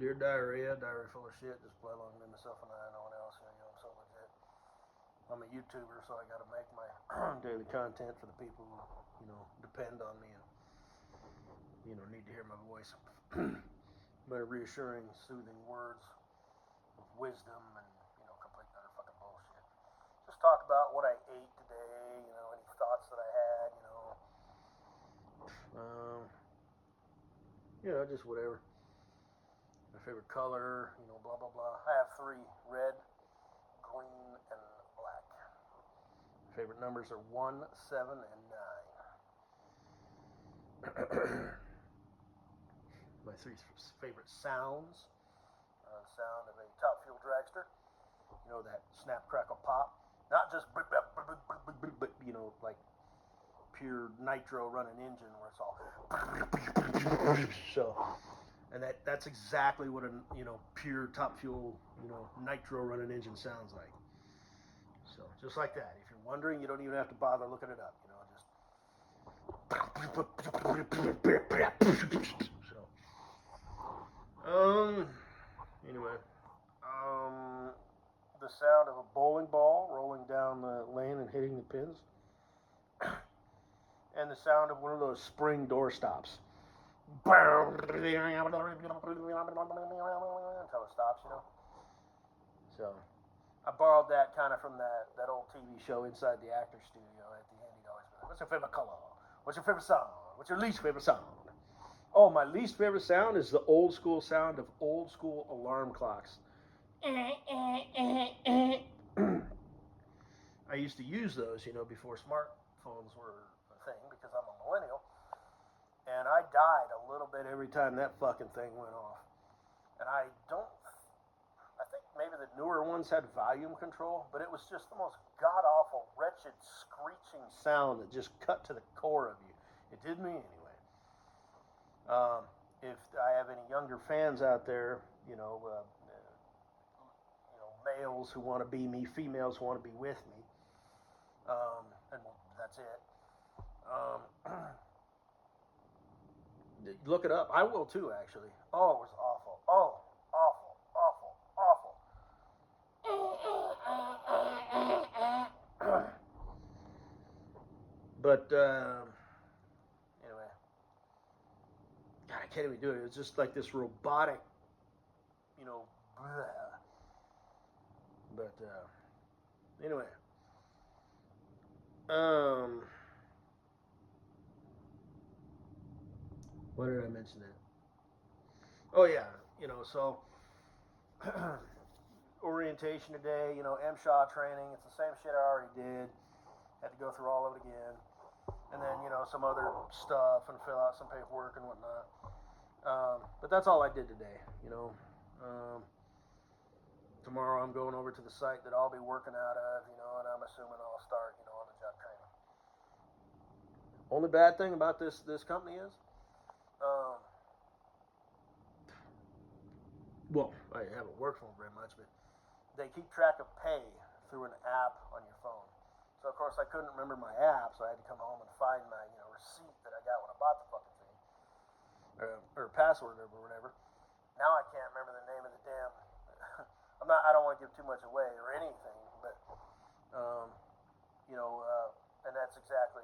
Dear diarrhea full of shit. Just play along with myself and I. No one else. You know, I'm so legit. I'm a YouTuber, so I got to make my daily content for the people who, depend on me and, need to hear my voice. My reassuring, soothing words of wisdom and, complete utter fucking bullshit. Just talk about what I ate today, any thoughts that I had, just whatever. My favorite color, blah, blah, blah. I have 3, red, green, and black. My favorite numbers are 1, 7, and 9. My 3 favorite sounds. The sound of a Top Fuel dragster. That snap, crackle, pop. Not just, but, like pure nitro running engine where it's all. So, and that's exactly what a, pure Top Fuel, nitro running engine sounds like. So, just like that. If you're wondering, you don't even have to bother looking it up. Anyway, the sound of a bowling ball rolling down the lane and hitting the pins, and the sound of one of those spring door stops. Until it stops, So, I borrowed that kind of from that old TV show Inside the Actors Studio. At the end, he'd always be like, "What's your favorite color? What's your favorite sound? What's your least favorite sound?" Oh, my least favorite sound is the old school sound of old school alarm clocks. I used to use those, before smartphones were a thing because I'm a millennial. And I died a little bit every time that fucking thing went off. And I think maybe the newer ones had volume control, but it was just the most god-awful, wretched, screeching sound that just cut to the core of you. It did me anyway. If I have any younger fans out there, males who want to be me, females who want to be with me, and that's it. Look it up. I will too, actually. Oh, it was awful. Oh, awful, awful, awful. But anyway, God, I can't even do it. It was just like this robotic, bleh. But anyway, why did I mention that? Oh yeah, so orientation today, MSHA training. It's the same shit I already did. Had to go through all of it again, and then some other stuff and fill out some paperwork and whatnot. But that's all I did today. Tomorrow I'm going over to the site that I'll be working out of, and I'm assuming I'll start, on the job training. Only bad thing about this company is, well, I haven't worked for them very much, but they keep track of pay through an app on your phone. So of course I couldn't remember my app, so I had to come home and find my, receipt that I got when I bought the fucking thing, or password or whatever. Now I can't remember the name of the damn. I don't want to give too much away or anything, but and that's exactly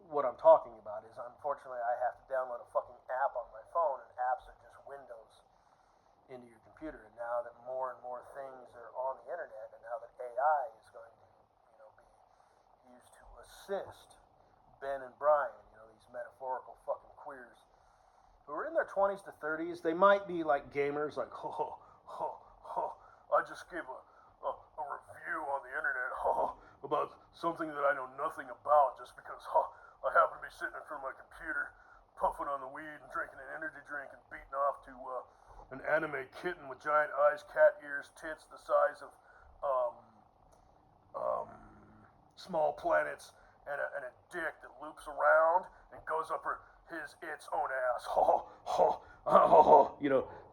what I'm talking about. Is unfortunately I have to download a fucking app on my phone, and apps are just windows into your computer. And now that more and more things are on the internet, and now that AI is going to, be used to assist Ben and Brian, these metaphorical fucking queers who are in their 20s to 30s, they might be like gamers, like, I just gave a review on the internet about something that I know nothing about just because I happen to be sitting in front of my computer, puffing on the weed and drinking an energy drink and beating off to an anime kitten with giant eyes, cat ears, tits the size of small planets, and a dick that loops around and goes up its own ass.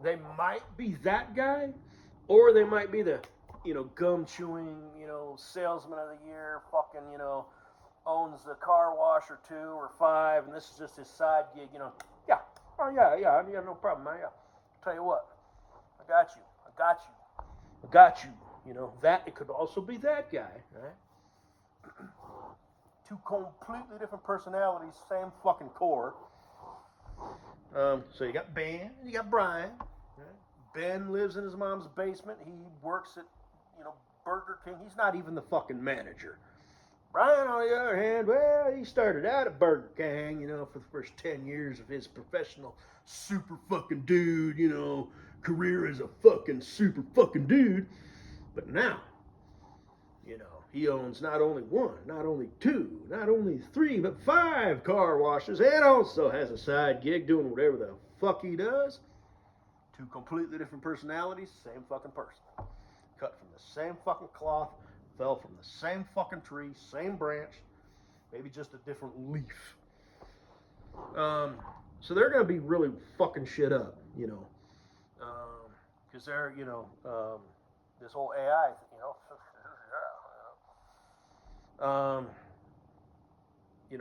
They might be that guy, or they might be the, gum chewing, salesman of the year, fucking, owns the car wash or 2 or 5, and this is just his side gig, yeah, oh yeah, no problem, man, yeah. Tell you what, I got you. I got you. I got you. You know, that, it could also be that guy, right? Two completely different personalities, same fucking core. So you got Ben, you got Brian. Right? Ben lives in his mom's basement. He works at, Burger King. He's not even the fucking manager. Brian, on the other hand, well, he started out at Burger King, for the first 10 years of his professional super fucking dude, career as a fucking super fucking dude. But now, he owns not only one, not only two, not only three, but 5 car washes, and also has a side gig doing whatever the fuck he does. 2 completely different personalities, same fucking person. Cut from the same fucking cloth, fell from the same fucking tree, same branch, maybe just a different leaf. So they're going to be really fucking shit up, because they're, this whole AI,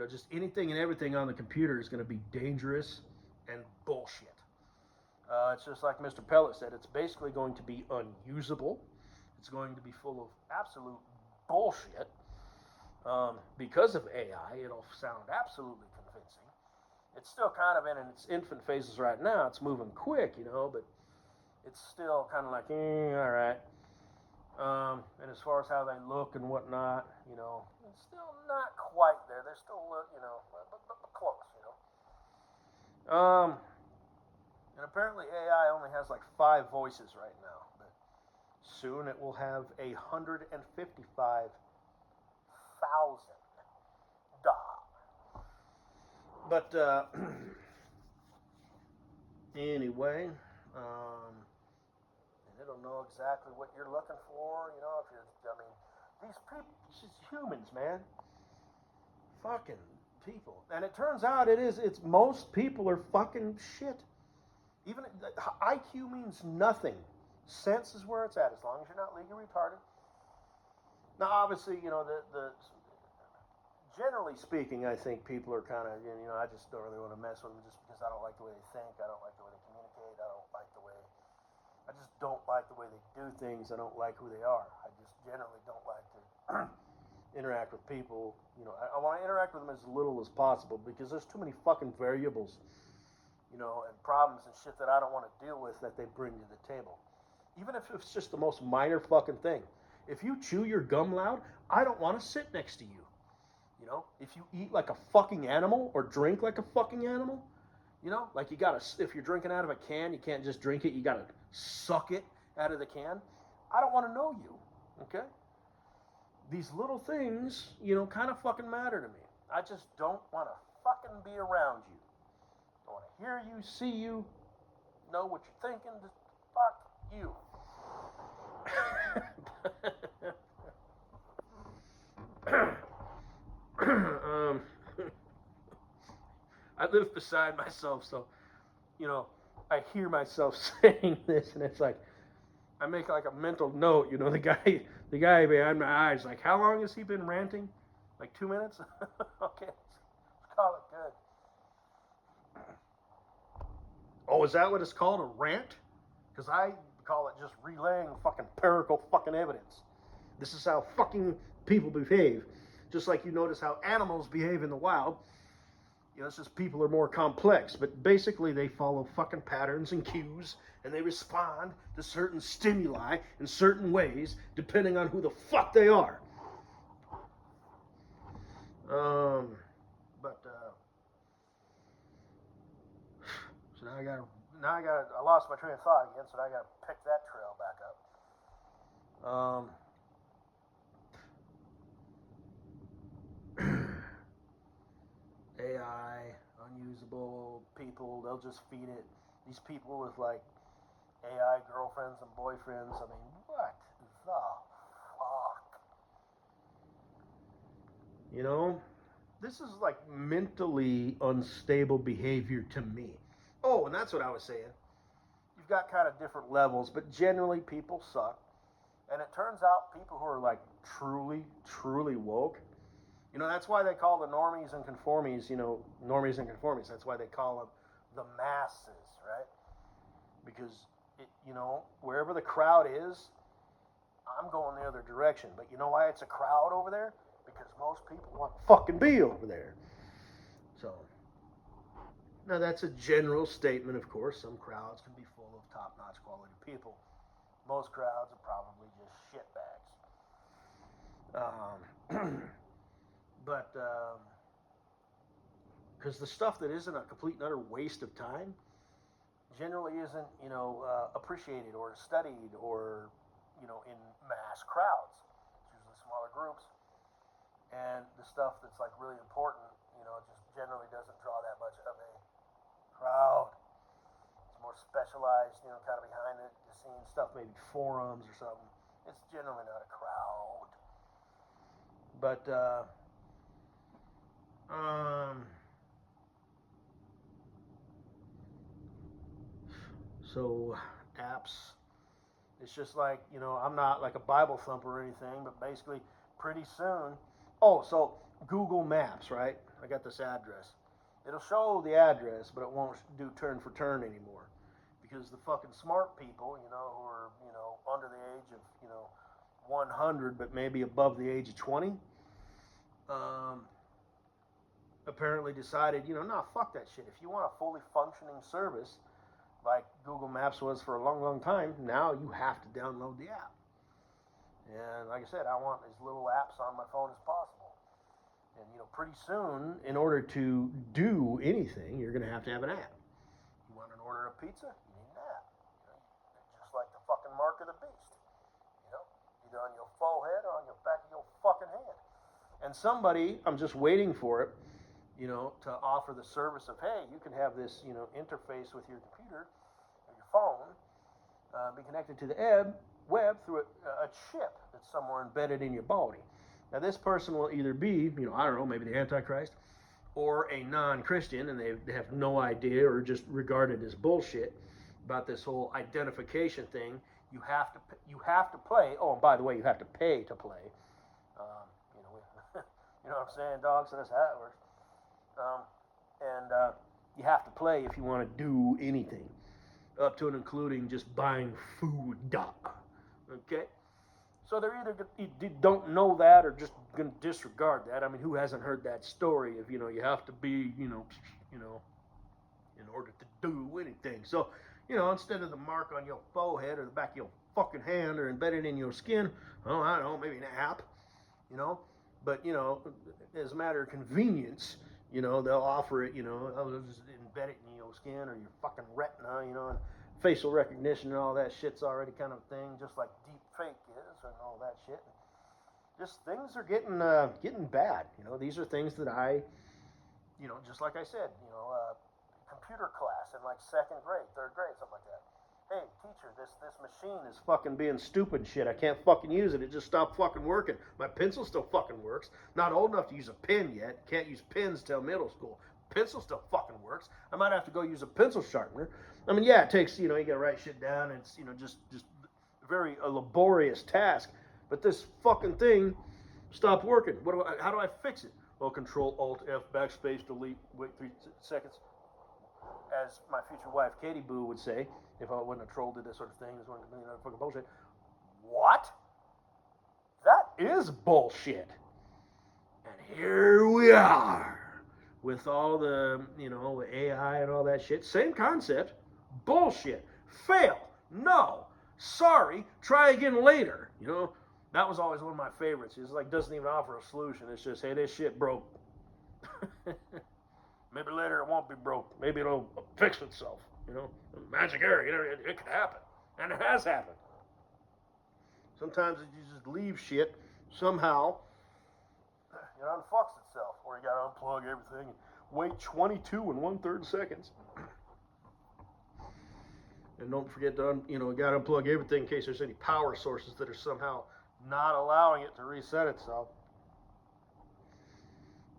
just anything and everything on the computer is going to be dangerous and bullshit. It's just like Mr. Pellet said, it's basically going to be unusable. It's going to be full of absolute bullshit. Because of AI, it'll sound absolutely convincing. It's still kind of in its infant phases right now. It's moving quick, but it's still kind of like, all right. And as far as how they look and whatnot, it's still not quite there. They're still, but close, And apparently AI only has like 5 voices right now, but soon it will have 155,000. But anyway, they don't know exactly what you're looking for, these people, it's just humans, man. Fucking people. And it turns out it's most people are fucking shit. Even IQ means nothing. Sense is where it's at, as long as you're not legally retarded. Now, obviously, the generally speaking, I think people are kind of, I just don't really want to mess with them just because I don't like the way they think. I don't like the way they communicate. I just don't like the way they do things. I don't like who they are. I just generally don't like to interact with people. I want to interact with them as little as possible because there's too many fucking variables, and problems and shit that I don't want to deal with that they bring to the table. Even if it's just the most minor fucking thing. If you chew your gum loud, I don't want to sit next to you. If you eat like a fucking animal or drink like a fucking animal, like you gotta, if you're drinking out of a can, you can't just drink it, you gotta suck it out of the can. I don't want to know you, okay? These little things, kind of fucking matter to me. I just don't want to fucking be around you. I want to hear you, see you, know what you're thinking, just fuck you. I live beside myself, so I hear myself saying this, and it's like I make like a mental note. The guy behind my eyes, like, how long has he been ranting? Like 2 minutes? Okay, let's call it good. Oh, is that what it's called, a rant? Because I call it just relaying fucking empirical fucking evidence. This is how fucking people behave. Just like you notice how animals behave in the wild. It's just people are more complex. But basically they follow fucking patterns and cues. And they respond to certain stimuli in certain ways. Depending on who the fuck they are. So now I lost my train of thought again. So now I gotta pick that trail back up. AI, unusable people, they'll just feed it. These people with like AI girlfriends and boyfriends, what the fuck? This is like mentally unstable behavior to me. Oh, and that's what I was saying. You've got kind of different levels, but generally people suck. And it turns out people who are like truly, truly woke, that's why they call the normies and conformies, normies and conformies. That's why they call them the masses, right? because wherever the crowd is, I'm going the other direction. But you know why it's a crowd over there? Because most people want to fucking be over there. So, now that's a general statement, of course. Some crowds can be full of top-notch quality people. Most crowds are probably just shitbags. But because the stuff that isn't a complete and utter waste of time generally isn't, appreciated or studied or, in mass crowds. It's usually smaller groups. And the stuff that's like really important, just generally doesn't draw that much of a crowd. It's more specialized, kind of behind the scenes stuff, maybe forums or something. It's generally not a crowd. But, so apps, it's just like, I'm not like a Bible thumper or anything, but basically pretty soon, so Google Maps, right? I got this address. It'll show the address, but it won't do turn for turn anymore. Because the fucking smart people, who are, under the age of, 100, but maybe above the age of 20, apparently decided, nah, fuck that shit. If you want a fully functioning service, like Google Maps was for a long, long time, now you have to download the app. And like I said, I want as little apps on my phone as possible. And, pretty soon, in order to do anything, you're going to have an app. You want an order of pizza? You need an app. Just like the fucking mark of the beast. Either on your forehead or on your back of your fucking hand. And somebody, I'm just waiting for it, to offer the service of, hey, you can have this, interface with your computer or your phone, be connected to the web through a chip that's somewhere embedded in your body. Now, this person will either be, I don't know, maybe the Antichrist, or a non-Christian, and they have no idea or just regard it as bullshit about this whole identification thing. You have to play. Oh, and by the way, you have to pay to play. You know what I'm saying, dog? So that's how it works. You have to play if you want to do anything, up to and including just buying food. Okay? So they're either don't know that or just going to disregard that. I mean, who hasn't heard that story of, you have to be, in order to do anything. So, instead of the mark on your forehead or the back of your fucking hand or embedded in your skin, I don't know, maybe an app, But, as a matter of convenience, they'll offer it, they'll just embed it in your skin or your fucking retina, and facial recognition and all that shit's already kind of a thing, just like deep fake is and all that shit. Just things are getting bad. These are things that I, just like I said, computer class in like 2nd grade, 3rd grade, something like that. Hey, teacher, this machine is fucking being stupid shit. I can't fucking use it. It just stopped fucking working. My pencil still fucking works. Not old enough to use a pen yet. Can't use pens till middle school. Pencil still fucking works. I might have to go use a pencil sharpener. I mean, yeah, it takes, you gotta write shit down. And it's, just very a laborious task. But this fucking thing stopped working. How do I fix it? Well, Control Alt F backspace delete. Wait 3 seconds. As my future wife Katie Boo would say, if I wouldn't have trolled this sort of thing, it's one fucking bullshit. What? That is bullshit. And here we are with all the, AI and all that shit. Same concept. Bullshit. Fail. No. Sorry. Try again later. That was always one of my favorites. It's like doesn't even offer a solution. It's just, hey, this shit broke. Maybe later it won't be broke. Maybe it'll fix itself. Magic area. It could happen, and it has happened. Sometimes you just leave shit somehow. It unfucks itself, or you gotta unplug everything and wait 22 1/3 seconds. And don't forget to you gotta unplug everything in case there's any power sources that are somehow not allowing it to reset itself.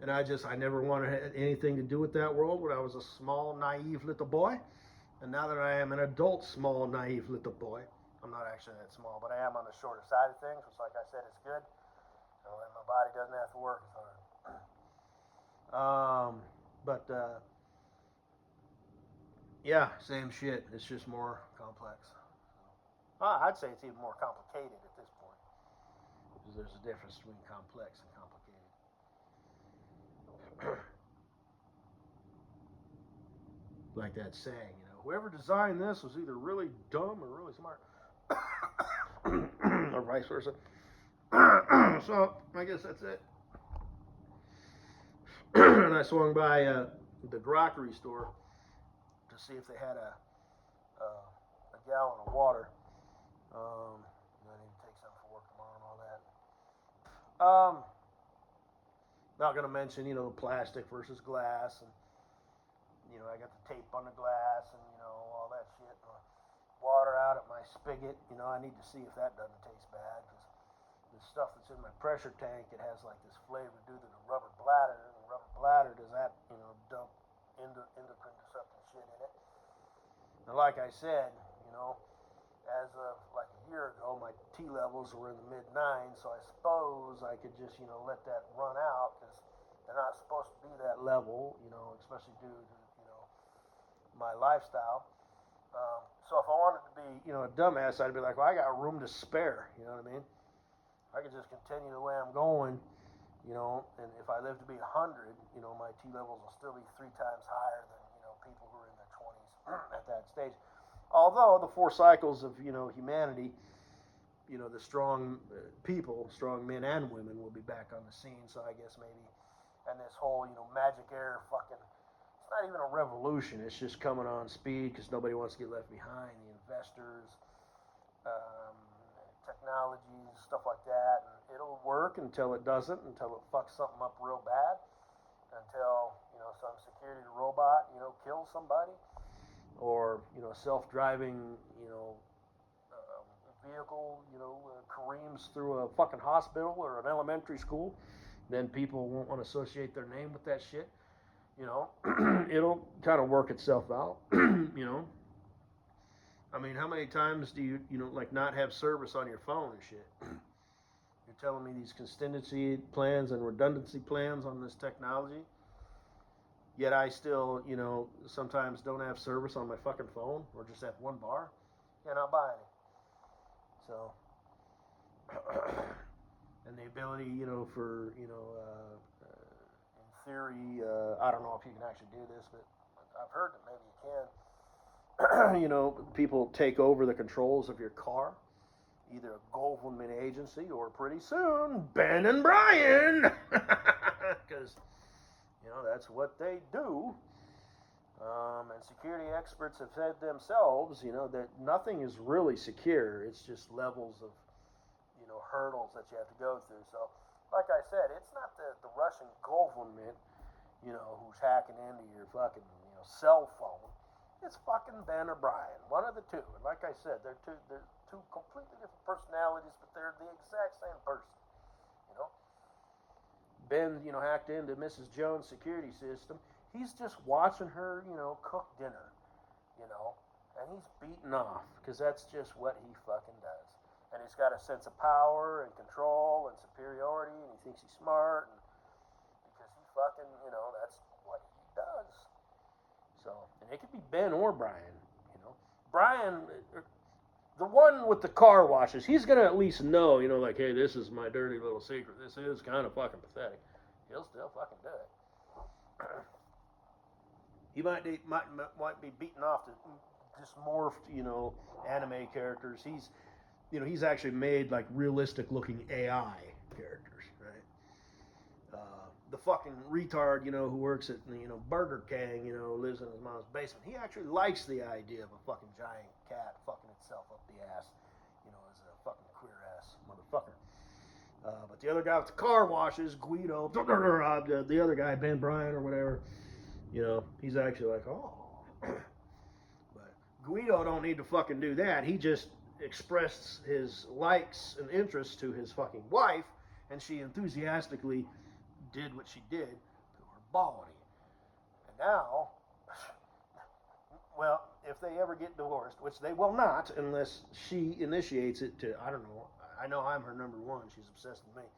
And I never wanted anything to do with that world when I was a small, naive little boy. And now that I am an adult, small, naive little boy, I'm not actually that small, but I am on the shorter side of things, which, like I said, is good. So and my body doesn't have to work as hard. Yeah, same shit. It's just more complex. I'd say it's even more complicated at this point. Because there's a difference between complex and complicated. Like that saying, whoever designed this was either really dumb or really smart. Or vice versa. So, I guess that's it. And I swung by the grockery store to see if they had a gallon of water. I need to take some for work tomorrow and all that. Not going to mention, the plastic versus glass, and I got the tape on the glass, and all that shit. Water out at my spigot. I need to see if that doesn't taste bad, because the stuff that's in my pressure tank, it has like this flavor due to the rubber bladder. And the rubber bladder does that, dump endocrine disrupting shit in it. Now, like I said, as of like a year ago, my T levels were in the mid 9s, so I suppose I could just, let that run out, because they're not supposed to be that level, especially due to, my lifestyle. So if I wanted to be, a dumbass, I'd be like, well, I got room to spare, you know what I mean? I could just continue the way I'm going, and if I live to be 100, my T levels will still be 3 times higher than, people who are in their 20s at that stage. Although the 4 cycles of, humanity, the strong people, strong men and women will be back on the scene. So I guess maybe, and this whole, magic air fucking, it's not even a revolution. It's just coming on speed because nobody wants to get left behind. The investors, technologies, stuff like that. And it'll work until it doesn't, until it fucks something up real bad, until, some security robot, kills somebody. Or, self-driving, vehicle, careens through a fucking hospital or an elementary school, then people won't want to associate their name with that shit. It'll kind of work itself out. I mean, how many times do you, not have service on your phone and shit? You're telling me these contingency plans and redundancy plans on this technology, yet I still, sometimes don't have service on my fucking phone, or just at one bar. Yeah, not buy any. So, and the ability, for, in theory, I don't know if you can actually do this, but I've heard that maybe you can. People take over the controls of your car, either a government agency or pretty soon, Ben and Brian, because that's what they do. And security experts have said themselves, that nothing is really secure. It's just levels of, hurdles that you have to go through. So, like I said, it's not the Russian government, who's hacking into your fucking, cell phone. It's fucking Ben or Brian, one of the two. And like I said, they're two completely different personalities, but they're the exact same person. Ben, hacked into Mrs. Jones' security system. He's just watching her, cook dinner, and he's beaten off, because that's just what he fucking does. And he's got a sense of power and control and superiority, and he thinks he's smart, and because he fucking, that's what he does. So, and it could be Ben or Brian, Brian, the one with the car washes, he's going to at least know, like, hey, this is my dirty little secret. This is kind of fucking pathetic. He'll still fucking do it. He might be beaten off to dysmorphed, anime characters. He's actually made like realistic looking AI characters, right? The fucking retard, who works at, Burger King, lives in his mom's basement. He actually likes the idea of a fucking giant cat fucking itself up the ass, as a fucking queer ass motherfucker. But the other guy with the car washes, Guido, the other guy, Ben Bryan or whatever, he's actually like, oh. But Guido don't need to fucking do that. He just expressed his likes and interests to his fucking wife, and she enthusiastically did what she did to her body. And now, well, if they ever get divorced, which they will not unless she initiates it to, I don't know, I know I'm her number one. She's obsessed with me.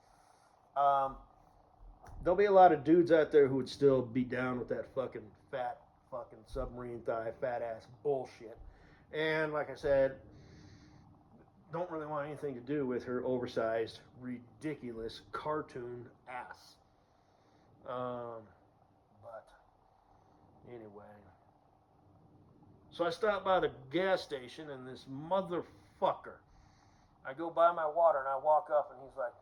There'll be a lot of dudes out there who would still be down with that fucking fat fucking submarine thigh, fat ass bullshit. And like I said, don't really want anything to do with her oversized, ridiculous cartoon ass. But anyway. So I stopped by the gas station and this motherfucker. I go buy my water and I walk up and he's like,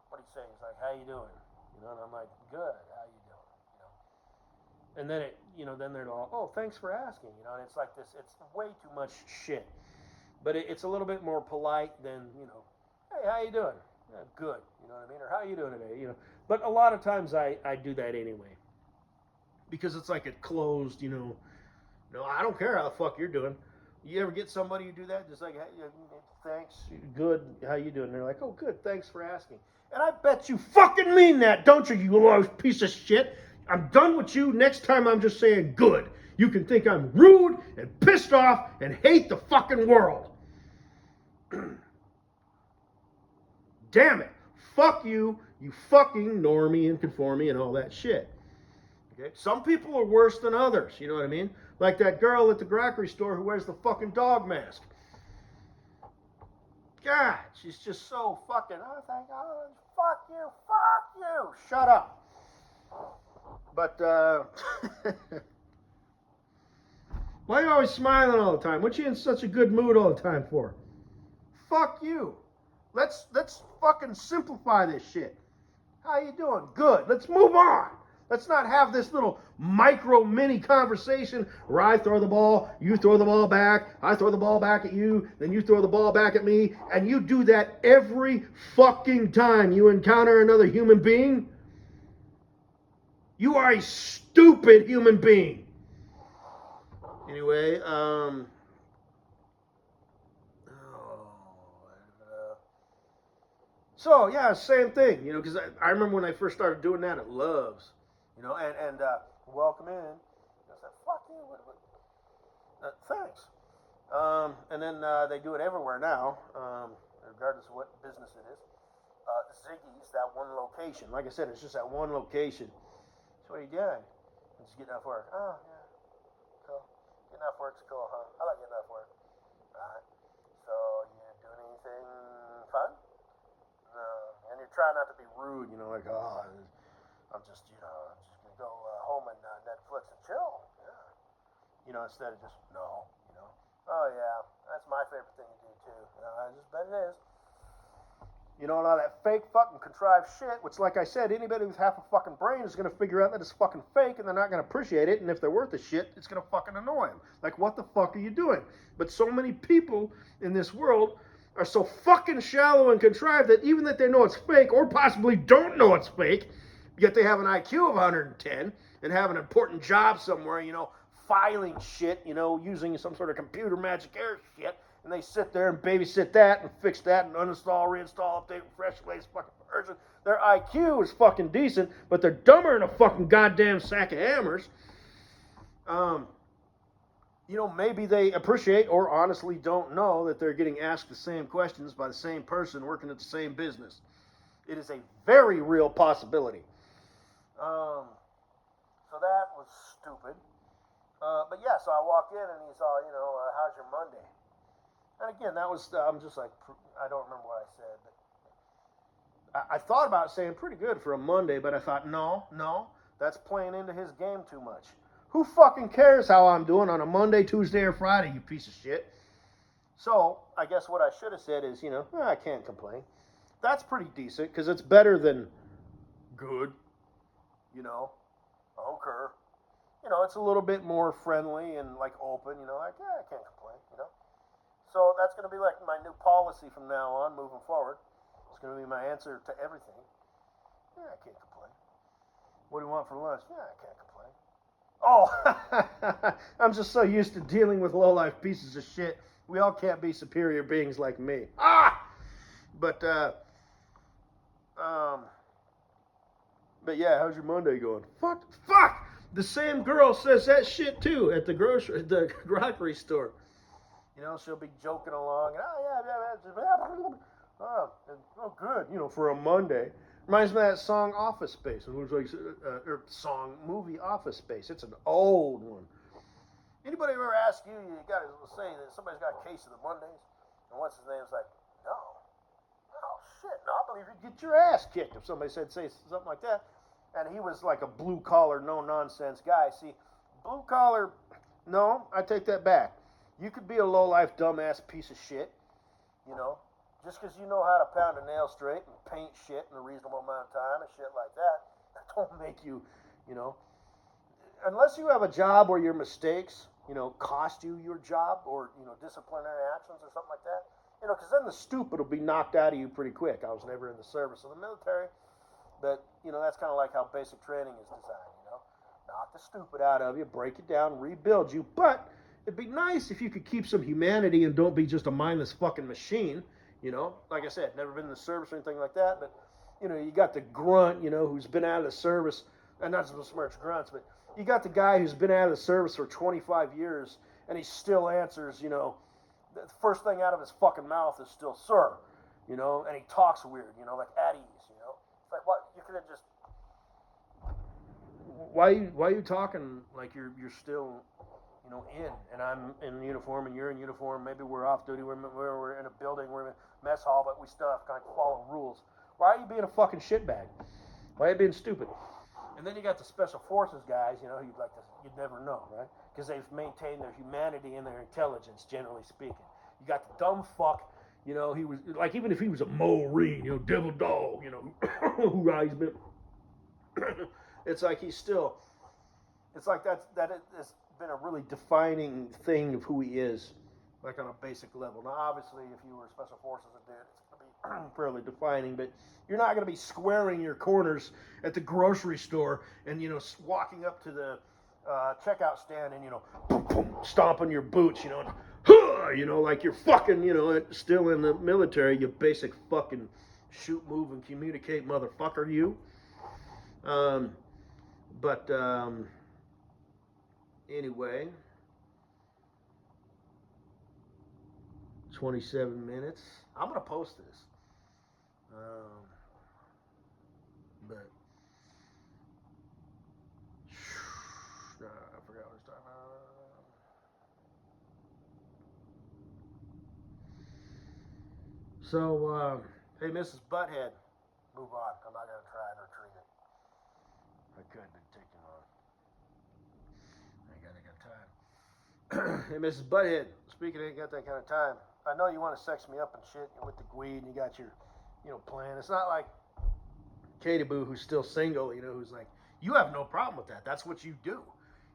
what do you say? He's like, how you doing? You know, and I'm like, good, how you doing? You know. And then then they're all, oh, thanks for asking. You know, and it's like this, it's way too much shit. But it's a little bit more polite than, hey, how you doing? Yeah, good, you know what I mean? Or how you doing today? You know. But a lot of times I do that anyway. Because it's like a closed, no, I don't care how the fuck you're doing. You ever get somebody who do that? Just like, hey, thanks, good, how you doing? And they're like, oh, good, thanks for asking. And I bet you fucking mean that, don't you, you little piece of shit? I'm done with you. Next time I'm just saying good. You can think I'm rude and pissed off and hate the fucking world. Damn it. Fuck you, you fucking normie and conformie and all that shit. Okay? Some people are worse than others, you know what I mean? Like that girl at the grocery store who wears the fucking dog mask. God, she's just so fucking, fuck you, shut up. But, why are you always smiling all the time? What you in such a good mood all the time for? Fuck you. Let's fucking simplify this shit. How you doing? Good. Let's move on. Let's not have this little micro mini conversation where I throw the ball, you throw the ball back, I throw the ball back at you, then you throw the ball back at me, and you do that every fucking time you encounter another human being. You are a stupid human being. Anyway, so yeah, same thing, because I remember when I first started doing that at Love's, and welcome in. I said, fuck you, thanks. And then they do it everywhere now, regardless of what business it is. Ziggy's, that one location. Like I said, it's just that one location. So what are you doing? I'm just getting off work. Oh, yeah, cool. Getting off work's cool, huh? I like getting off work. Alright. So, you doing anything fun? No. And you're trying not to be rude, like, oh, I'm just gonna go home and Netflix and chill. Yeah. Instead of just, no, oh yeah, that's my favorite thing to do too. I just bet it is. All that fake fucking contrived shit, which, like I said, anybody with half a fucking brain is going to figure out that it's fucking fake and they're not going to appreciate it. And if they're worth a shit, it's going to fucking annoy them. Like, what the fuck are you doing? But so many people in this world are so fucking shallow and contrived that even that they know it's fake or possibly don't know it's fake, yet they have an IQ of 110 and have an important job somewhere, filing shit, using some sort of computer magic air shit. And they sit there and babysit that and fix that and uninstall, reinstall, update, refresh the latest fucking version. Their IQ is fucking decent, but they're dumber than a fucking goddamn sack of hammers. Maybe they appreciate or honestly don't know that they're getting asked the same questions by the same person working at the same business. It is a very real possibility. So that was stupid. But yeah, so I walk in and he's all, how's your Monday? And again, that was, I'm just like, I don't remember what I said, but I thought about saying pretty good for a Monday, but I thought, no, that's playing into his game too much. Who fucking cares how I'm doing on a Monday, Tuesday, or Friday, you piece of shit? So, I guess what I should have said is, I can't complain. That's pretty decent, because it's better than good, okay. It's a little bit more friendly and, like, open, like, yeah, I can't complain, So that's going to be like my new policy from now on, moving forward. It's going to be my answer to everything. Yeah, I can't complain. What do you want for lunch? Yeah, I can't complain. Oh, I'm just so used to dealing with low-life pieces of shit. We all can't be superior beings like me. But yeah, how's your Monday going? Fuck! The same girl says that shit too at the grocery store. She'll be joking along. Oh, yeah. Oh, good, for a Monday. Reminds me of that song Office Space. It was like movie Office Space. It's an old one. Anybody ever ask you, you got to say that somebody's got a case of the Mondays? And what's his name's like, no. Oh, shit. No, I believe you'd get your ass kicked if somebody say something like that. And he was like a blue-collar, no-nonsense guy. See, blue-collar, no, I take that back. You could be a low-life, dumbass piece of shit, you know, just because you know how to pound a nail straight and paint shit in a reasonable amount of time and shit like that, that don't make you, you know, unless you have a job where your mistakes, you know, cost you your job or, you know, disciplinary actions or something like that, you know, because then the stupid will be knocked out of you pretty quick. I was never in the service of the military, but, you know, that's kind of like how basic training is designed, you know, knock the stupid out of you, break it down, rebuild you, but it'd be nice if you could keep some humanity and don't be just a mindless fucking machine. You know, like I said, never been in the service or anything like that, but, you know, you got the grunt, you know, who's been out of the service, and not just so much grunts, but you got the guy who's been out of the service for 25 years, and he still answers, you know, the first thing out of his fucking mouth is still, sir, you know, and he talks weird, you know, like at ease, you know. It's like, what, you could have just, why are you talking like you're still, you know, and I'm in uniform and you're in uniform. Maybe we're off duty, we're in a building, we're in a mess hall, but we still have to kind of follow rules. Why are you being a fucking shitbag? Why are you being stupid? And then you got the special forces guys, you know, you'd never know, right? Because they've maintained their humanity and their intelligence, generally speaking. You got the dumb fuck, you know, he was like, even if he was a Marine, you know, devil dog, you know, who he's been, it's like he's still, it's like that is been a really defining thing of who he is, like on a basic level. Now, obviously, if you were special forces, it's going to be fairly defining, but you're not going to be squaring your corners at the grocery store and, you know, walking up to the checkout stand and, you know, boom, boom, stomping your boots, you know, and, you know, like you're fucking, you know, still in the military, you basic fucking shoot, move, and communicate motherfucker, you. But anyway, 27 minutes. I'm going to post this. But I forgot what I was talking about. So, hey, Mrs. Butthead, move on. I'm not going to try and retrieve it. I could, but taking long. I got time. Hey, Mrs. Butthead, speaking of ain't got that kind of time, I know you want to sex me up and shit with the weed and you got your, you know, plan. It's not like Katie Boo, who's still single, you know, who's like, you have no problem with that. That's what you do.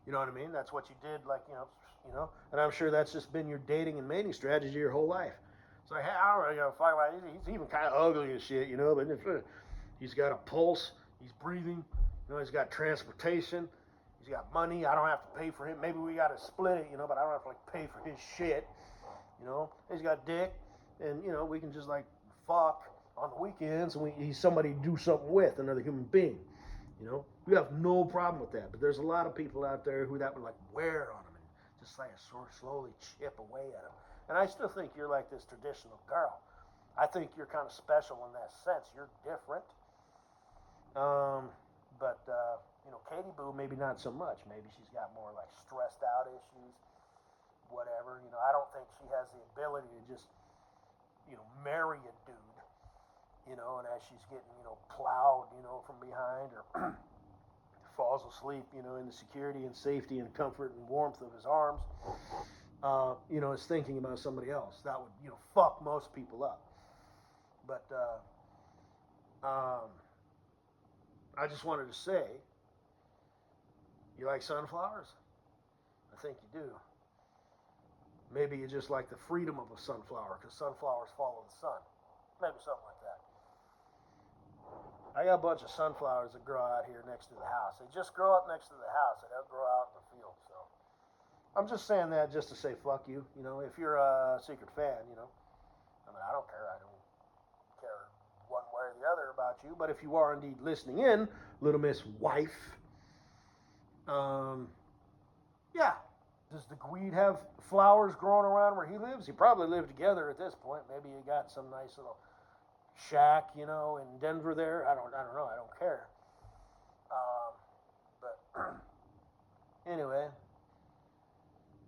You know what I mean? That's what you did, like, you know, and I'm sure that's just been your dating and mating strategy your whole life. It's like, hey, I don't really give a fuck about it. He's even kind of ugly and shit, you know, but he's got a pulse, he's breathing, you know, he's got transportation, he's got money. I don't have to pay for him. Maybe we got to split it, you know, but I don't have to, like, pay for his shit, you know. He's got dick, and, you know, we can just, like, fuck on the weekends, and he's somebody to do something with, another human being, you know. We have no problem with that, but there's a lot of people out there who that would, like, wear on them and just, like, sort of slowly chip away at them. And I still think you're like this traditional girl. I think you're kind of special in that sense. You're different. But you know, Katie Boo, maybe not so much. Maybe she's got more, like, stressed out issues, whatever. You know, I don't think she has the ability to just, you know, marry a dude, you know, and as she's getting, you know, plowed, you know, from behind or falls asleep, you know, in the security and safety and comfort and warmth of his arms, you know, is thinking about somebody else. That would, you know, fuck most people up. But I just wanted to say, you like sunflowers? I think you do. Maybe you just like the freedom of a sunflower, because sunflowers follow the sun. Maybe something like that. I got a bunch of sunflowers that grow out here next to the house. They just grow up next to the house. They don't grow out in the field. So I'm just saying that just to say fuck you. You know, if you're a secret fan, you know. I mean, I don't care. I don't care one way or the other about you. But if you are indeed listening in, Little Miss Wife, yeah. Does the Gweed have flowers growing around where he lives? He probably lived together at this point. Maybe you got some nice little shack, you know, in Denver there. I don't know. I don't care. But anyway,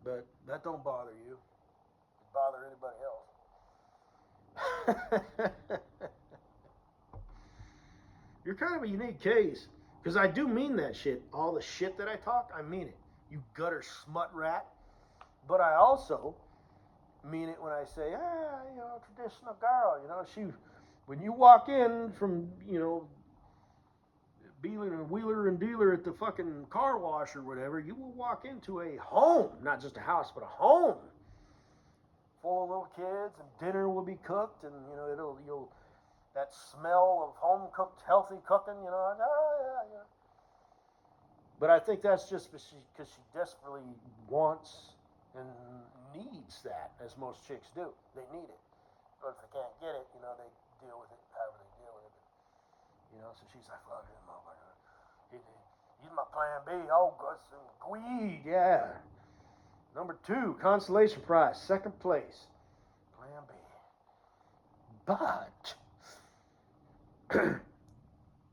but that don't bother you. It bother anybody else. You're kind of a unique case. Because I do mean that shit. All the shit that I talk, I mean it. You gutter smut rat. But I also mean it when I say, you know, traditional girl. You know, when you walk in from, you know, wheeler and dealer at the fucking car wash or whatever, you will walk into a home, not just a house, but a home full of little kids, and dinner will be cooked, and you know that smell of home cooked healthy cooking, you know, yeah. But I think that's just because she desperately wants and needs that, as most chicks do. They need it, but if they can't get it, you know, they deal with it however they deal with it. You know, so she's like, fuck him, motherfucker. He's my plan B. Oh, Gweed, yeah. Number 2, consolation prize, second place. Plan B. But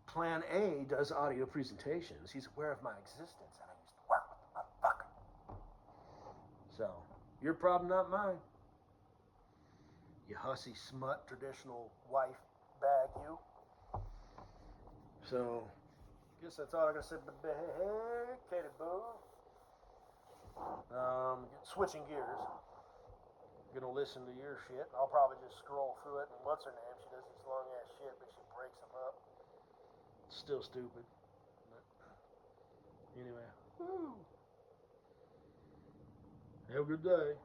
Plan A does audio presentations. He's aware of my existence, and I used to work with the motherfucker. So, your problem, not mine. You hussy smut, traditional wife bag, you. So, guess that's all I gotta say. Hey, Katie Boo. Switching gears. Gonna listen to your shit. I'll probably just scroll through it. And what's her name? She does this long ass shit, but she breaks them up. It's still stupid. But anyway. Woo. Have a good day.